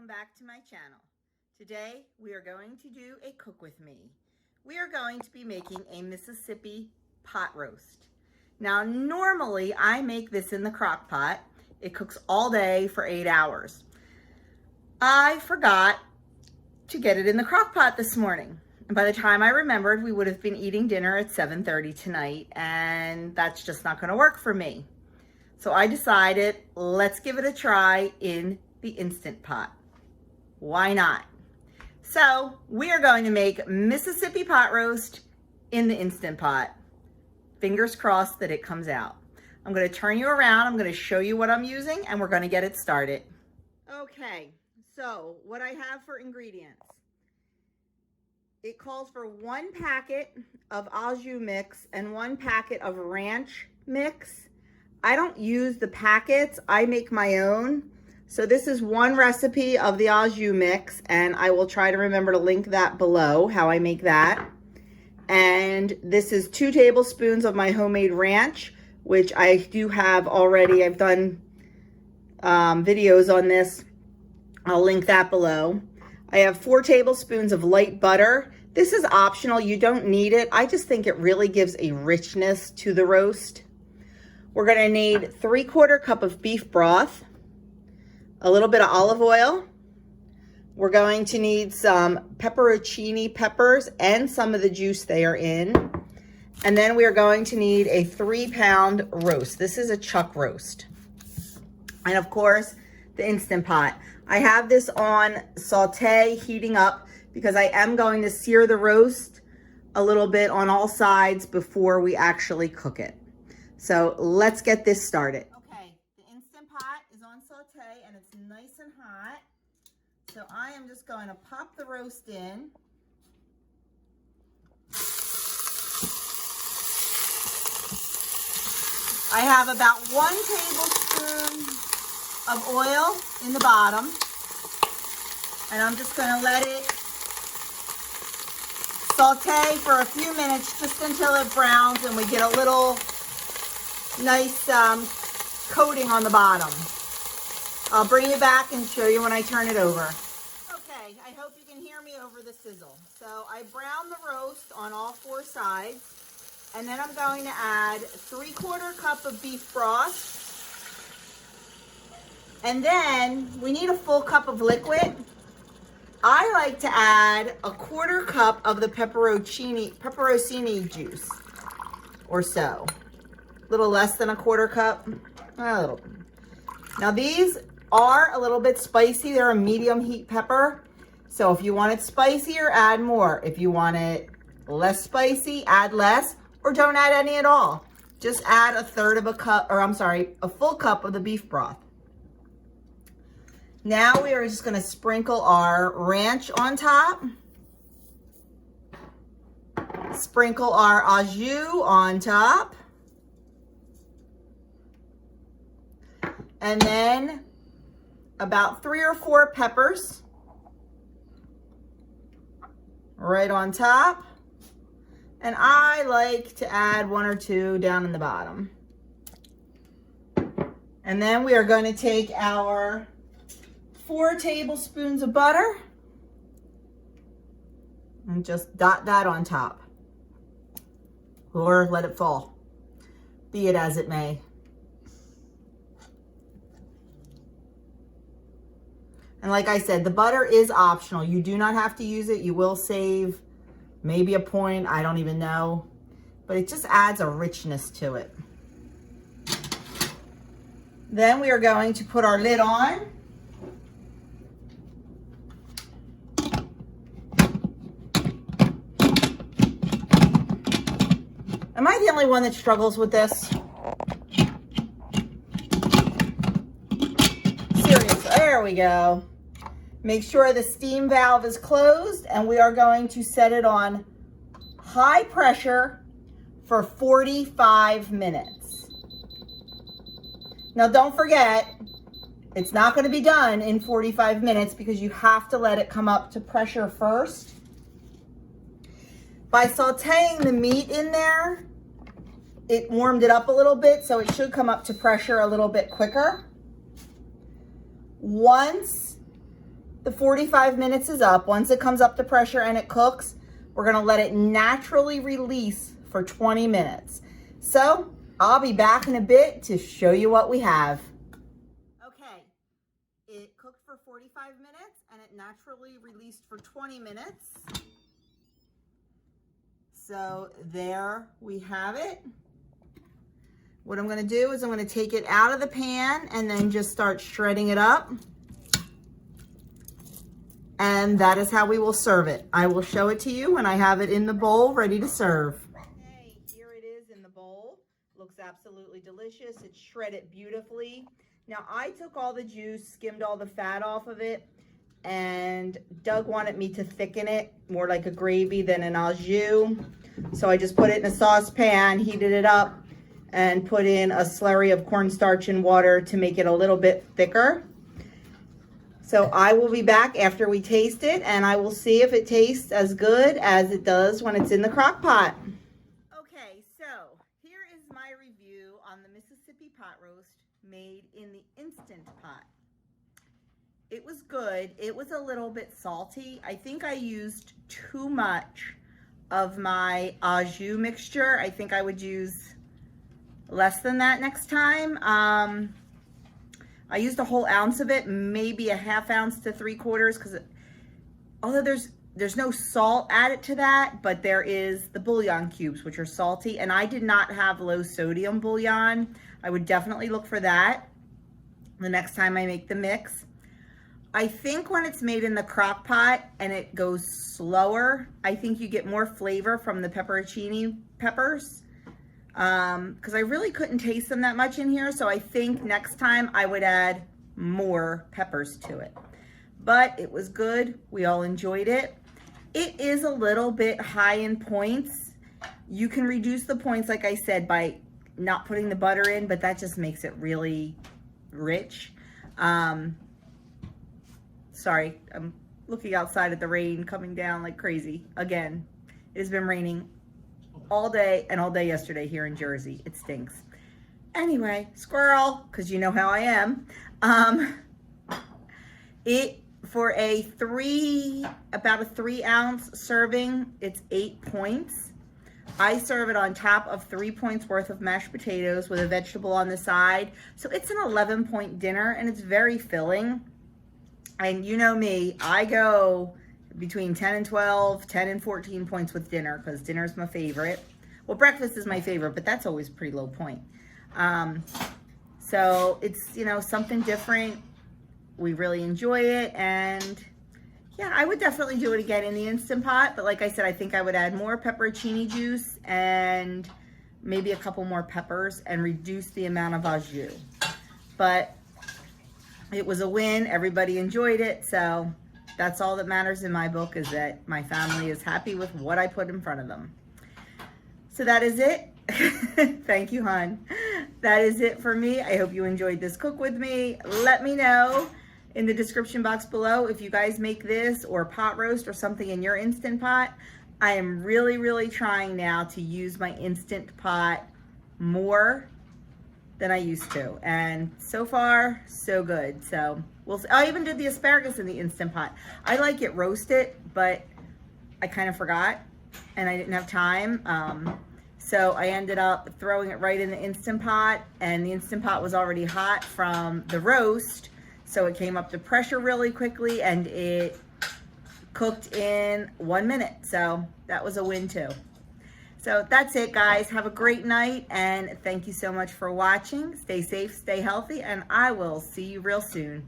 welcome back to my channel. Today we are going to do a cook with me. We are going to be making a Mississippi pot roast. Now normally I make this in the crock pot. It cooks all day for 8 hours. I forgot to get it in the crock pot this morning. And by the time I remembered, we would have been eating dinner at 7:30 tonight, and that's just not gonna work for me. So I decided, let's give it a try in the Instant Pot. Why not? So we are going to make Mississippi pot roast in the Instant Pot. Fingers crossed that it comes out. I'm going to turn you around. I'm going to show you what I'm using, and we're going to get it started. Okay, so what I have for ingredients. It calls for 1 packet of au jus mix and 1 packet of ranch mix. I don't use the packets. I make my own. So this is one recipe of the au jus mix, and I will try to remember to link that below, how I make that. And this is 2 tablespoons of my homemade ranch, which I do have already. I've done videos on this. I'll link that below. I have 4 tablespoons of light butter. This is optional. You don't need it. I just think it really gives a richness to the roast. We're going to need 3/4 cup of beef broth, a little bit of olive oil. We're going to need some pepperoncini peppers and some of the juice they are in. And then we are going to need a 3-pound roast. This is a chuck roast. And of course, the Instant Pot. I have this on saute heating up because I am going to sear the roast a little bit on all sides before we actually cook it. So let's get this started. Okay, the Instant Pot is on saute and it's nice and hot. So I am just going to pop the roast in. I have about 1 tablespoon of oil in the bottom. And I'm just going to let it saute for a few minutes just until it browns and we get a little nice coating on the bottom. I'll bring you back and show you when I turn it over. Okay, I hope you can hear me over the sizzle. So I brown the roast on all 4 sides, and then I'm going to add 3/4 cup of beef broth, and then we need a full cup of liquid. I like to add a 1/4 cup of the pepperoncini juice or so. A little less than a 1/4 cup. A little. Now these are a little bit spicy. They're a medium heat pepper. So if you want it spicier, add more. If you want it less spicy, add less, or don't add any at all. Just add a full cup of the beef broth. Now we are just going to sprinkle our ranch on top. Sprinkle our au jus on top. And then about 3 or 4 peppers right on top. And I like to add 1 or 2 down in the bottom. And then we are going to take our 4 tablespoons of butter and just dot that on top. Or let it fall. Be it as it may. And like I said, the butter is optional. You do not have to use it. You will save maybe a point. I don't even know. But it just adds a richness to it. Then we are going to put our lid on. Am I the only one that struggles with this? Seriously, there we go. Make sure the steam valve is closed, and we are going to set it on high pressure for 45 minutes. Now don't forget, it's not going to be done in 45 minutes because you have to let it come up to pressure first. By sauteing the meat in there, it warmed it up a little bit, so it should come up to pressure a little bit quicker. Once the 45 minutes is up. Once it comes up to pressure and it cooks, we're gonna let it naturally release for 20 minutes. So I'll be back in a bit to show you what we have. Okay, it cooked for 45 minutes and it naturally released for 20 minutes. So there we have it. What I'm gonna do is I'm gonna take it out of the pan and then just start shredding it up. And that is how we will serve it. I will show it to you when I have it in the bowl ready to serve. Okay, here it is in the bowl. Looks absolutely delicious. It's shredded beautifully. Now I took all the juice, skimmed all the fat off of it, and Doug wanted me to thicken it more like a gravy than an au jus. So I just put it in a saucepan, heated it up, and put in a slurry of cornstarch and water to make it a little bit thicker. So I will be back after we taste it, and I will see if it tastes as good as it does when it's in the crock pot. Okay, so here is my review on the Mississippi pot roast made in the Instant Pot. It was good. It was a little bit salty. I think I used too much of my au jus mixture. I think I would use less than that next time. I used a whole ounce of it, maybe a half ounce to 3/4, because although there's no salt added to that, but there is the bouillon cubes, which are salty, and I did not have low sodium bouillon. I would definitely look for that the next time I make the mix. I think when it's made in the crock pot and it goes slower, I think you get more flavor from the pepperoncini peppers. Because I really couldn't taste them that much in here, so I think next time I would add more peppers to it. But it was good. We all enjoyed it. It is a little bit high in points. You can reduce the points, like I said, by not putting the butter in, but that just makes it really rich. Sorry, I'm looking outside at the rain coming down like crazy. Again, it has been raining all day and all day yesterday here in Jersey. It stinks. Anyway, squirrel, because you know how I am. For about a 3-ounce serving, it's 8 points. I serve it on top of 3 points worth of mashed potatoes with a vegetable on the side. So it's an 11-point dinner, and it's very filling. And you know me, I go between 10 and 12, 10 and 14 points with dinner, because dinner is my favorite. Well, breakfast is my favorite, but that's always a pretty low point. So it's, you know, something different. We really enjoy it, and yeah, I would definitely do it again in the Instant Pot, but like I said, I think I would add more pepperoncini juice and maybe a couple more peppers and reduce the amount of au jus. But it was a win. Everybody enjoyed it, so that's all that matters in my book, is that my family is happy with what I put in front of them. So that is it. Thank you, hon. That is it for me. I hope you enjoyed this cook with me. Let me know in the description box below if you guys make this or pot roast or something in your Instant Pot. I am really, really trying now to use my Instant Pot more than I used to, and so far so good. So we'll see. I even did the asparagus in the Instant Pot. I like it roasted, but I kind of forgot and I didn't have time, so I ended up throwing it right in the Instant Pot, and the Instant Pot was already hot from the roast, so it came up to pressure really quickly and it cooked in 1 minute. So that was a win too. So that's it, guys. Have a great night, and thank you so much for watching. Stay safe, stay healthy, and I will see you real soon.